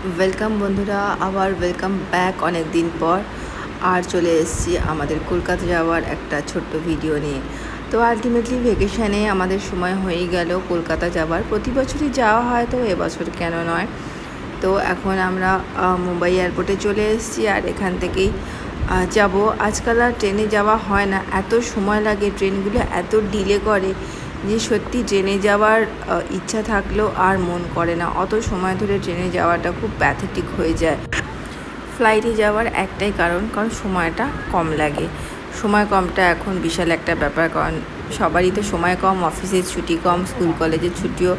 Welcome বন্ধুরা, আবার welcome back অনেক দিন পর। আর চলে এসেছি আমাদের কলকাতা যাওয়ার একটা ছোট্ট ভিডিও নিয়ে। তো আলটিমেটলি ভেকেশানে আমাদের সময় হয়েই গেল কলকাতা যাওয়ার। প্রতি বছরই যাওয়া হয়, তো এবছর কেন নয়। তো এখন আমরা মুম্বাই এয়ারপোর্টে চলে এসেছি, আর এখান থেকেই যাব। আজকাল আর ট্রেনে যাওয়া হয় না, এত সময় লাগে, ট্রেনগুলো এত ডিলে করে যে সত্যি ট্রেনে যাওয়ার ইচ্ছা থাকলেও আর মন করে না। অত সময় ধরে ট্রেনে যাওয়াটা খুব প্যাথেটিক হয়ে যায়। ফ্লাইটে যাওয়ার একটাই কারণ সময়টা কম লাগে। সময় কমটা এখন বিশাল একটা ব্যাপার, কারণ সবারই তো সময় কম, অফিসের ছুটি কম, স্কুল কলেজের ছুটিও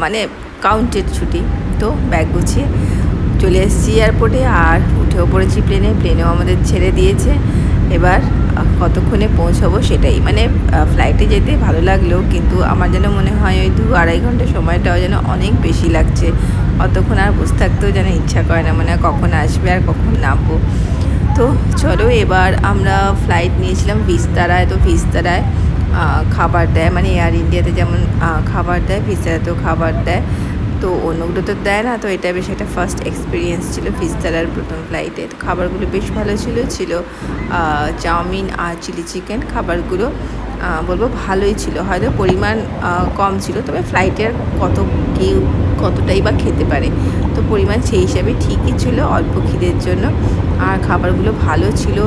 মানে কাউন্টেড ছুটি। তো ব্যাগ গুছিয়ে চলে এসেছি এয়ারপোর্টে, আর উঠেও পড়েছি প্লেনেও আমাদের ছেড়ে দিয়েছে। এবার কতক্ষণে পৌঁছাবো সেটাই, মানে ফ্লাইটে যেতে ভালো লাগলেও কিন্তু আমার যেন মনে হয় ওই 2-2.5 ঘন্টা সময়টাও যেন অনেক বেশি লাগছে। অতক্ষণ আর বসে থাকতেও যেন ইচ্ছা করে না, মানে কখন আসবে আর কখন নামবো। তো চলো, এবার আমরা ফ্লাইট নিয়েছিলাম ভিস্তারায়। তো ভিস্তারায় খাবার দেয়, মানে এয়ার ইন্ডিয়াতে যেমন খাবার দেয়, ভিস্তারাতেও খাবার দেয়। তো অন্যগুলো তো দেয় না। তো এটা বেশ একটা ফার্স্ট এক্সপিরিয়েন্স ছিল ভিস্তারার প্রথম ফ্লাইটে। তো খাবারগুলো বেশ ভালো ছিল চাউমিন আর চিলি চিকেন। খাবারগুলো বলবো ভালোই ছিল, হয়তো পরিমাণ কম ছিল, তবে ফ্লাইটের কেউ কতটাই বা খেতে পারে। তো পরিমাণ সেই হিসাবে ঠিকই ছিল, অল্প খিদের জন্য। আর খাবারগুলো ভালো ছিল।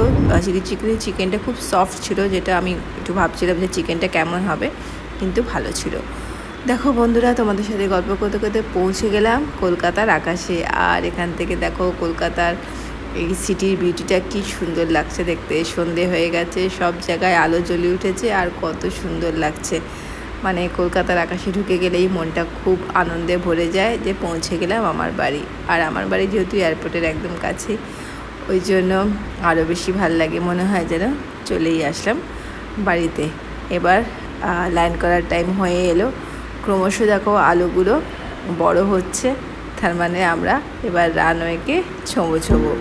চিলি চিকেনটা খুব সফট ছিল, যেটা আমি একটু ভাবছিলাম যে চিকেনটা কেমন হবে, কিন্তু ভালো ছিল। দেখো বন্ধুরা, তোমাদের সাথে গল্প করতে করতে পৌঁছে গেলাম কলকাতার আকাশে। আর এখান থেকে দেখো কলকাতার এই সিটির বিউটিটা কি সুন্দর লাগছে দেখতে। সন্ধে হয়ে গেছে, সব জায়গায় আলো জ্বলে উঠেছে, আর কত সুন্দর লাগছে। মানে কলকাতার আকাশে ঢুকে গেলেই মনটা খুব আনন্দে ভরে যায় যে পৌঁছে গেলাম আমার বাড়ি। আর আমার বাড়ি যেহেতু এয়ারপোর্টের একদম কাছে, ওই জন্য আরও বেশি ভাল লাগে, মনে হয় যেন চলেই আসলাম বাড়িতে। এবার ল্যান্ড করার টাইম হয়ে এলো। ক্রমশ দেখো আলোগুলো বড় হচ্ছে, তার মানে আমরা এবার রানওয়েকে ছোঁবো।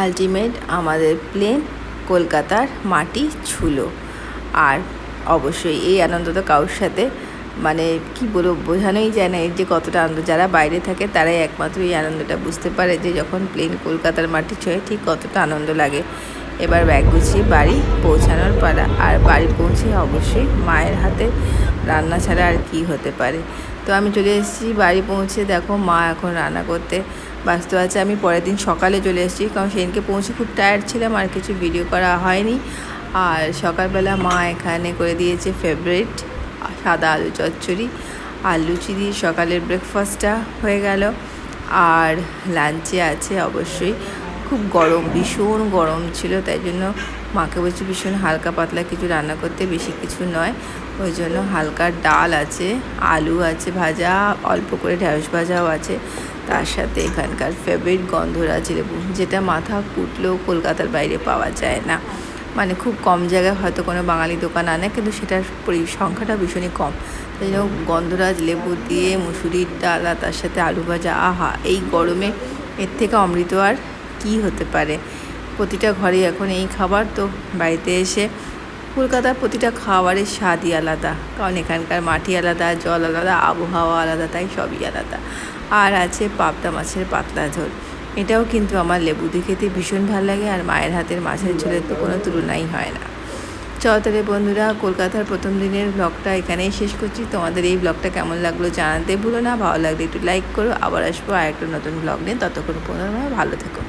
আলটিমেট আমাদের প্লেন কলকাতার মাটি ছুলো। আর অবশ্যই এই আনন্দ তো কারোর সাথে মানে কি বলবো, বোঝানোই যায় না এর যে কতটা আনন্দ। যারা বাইরে থাকে তারাই একমাত্র এই আনন্দটা বুঝতে পারে, যে যখন প্লেন কলকাতার মাটি ছোঁয় ঠিক কতটা আনন্দ লাগে। এবার ব্যাগ গুছিয়ে বাড়ি পৌঁছানোর পালা। আর বাড়ি পৌঁছে অবশ্যই মায়ের হাতে রান্না ছাড়া আর কি হতে পারে। তো আমি চলে এসেছি বাড়ি পৌঁছে। দেখো মা এখন রান্না করতে ব্যস্ত আছে। আমি পরের দিন সকালে চলে এসেছি, কারণ সেদিনকে পৌঁছে খুব টায়ার্ড ছিলাম, আর কিছু ভিডিও করা হয়নি। আর সকালবেলা মা এখানে করে দিয়েছে ফেভারিট সাদা আলু চচ্চড়ি আর লুচি দিয়ে সকালের ব্রেকফাস্টটা হয়ে গেল। আর লাঞ্চে আছে অবশ্যই খুব গরম, ভীষণ গরম ছিল, তাই জন্য মাকে বলছি ভীষণ হালকা পাতলা কিছু রান্না করতে, বেশি কিছু নয়। ওই জন্য হালকা ডাল আছে, আলু আছে ভাজা, অল্প করে ঢ্যাঁড়স ভাজাও আছে, তার সাথে এখানকার ফেভারিট গন্ধরাজ লেবু, যেটা মাথা কুটলেও কলকাতার বাইরে পাওয়া যায় না। মানে খুব কম জায়গায় হয়তো কোনো বাঙালি দোকান আনে, কিন্তু সেটার সংখ্যাটা ভীষণই কম। তাই জন্য গন্ধরাজ লেবু দিয়ে মুসুরির ডাল আর তার সাথে আলু ভাজা, আহা! এই গরমে এর থেকে অমৃত আর কী হতে পারে। প্রতিটা ঘরে এখন এই খাবার। তো বাড়িতে এসে কলকাতার প্রতিটা খাবারের স্বাদই আলাদা, কারণ এখানকার মাটি আলাদা, জল আলাদা, আবহাওয়া আলাদা, তাই সবই আলাদা। আর আছে পাবদা মাছের পাতলা ঝোল, এটাও কিন্তু আমার লেবু দিয়ে খেতে ভীষণ ভালো লাগে। আর মায়ের হাতের মাছের ঝোলের তো কোনো তুলনাই হয় না। চলো তাহলে বন্ধুরা, কলকাতার প্রথম দিনের ব্লগটা এখানেই শেষ করছি। তোমাদের এই ব্লগটা কেমন লাগলো জানাতে ভুলো না। ভালো লাগলে একটু লাইক করো। আবার আসবো আর একটা নতুন ব্লগ নিয়ে। ততক্ষণ পর্যন্ত ভালো থেকো।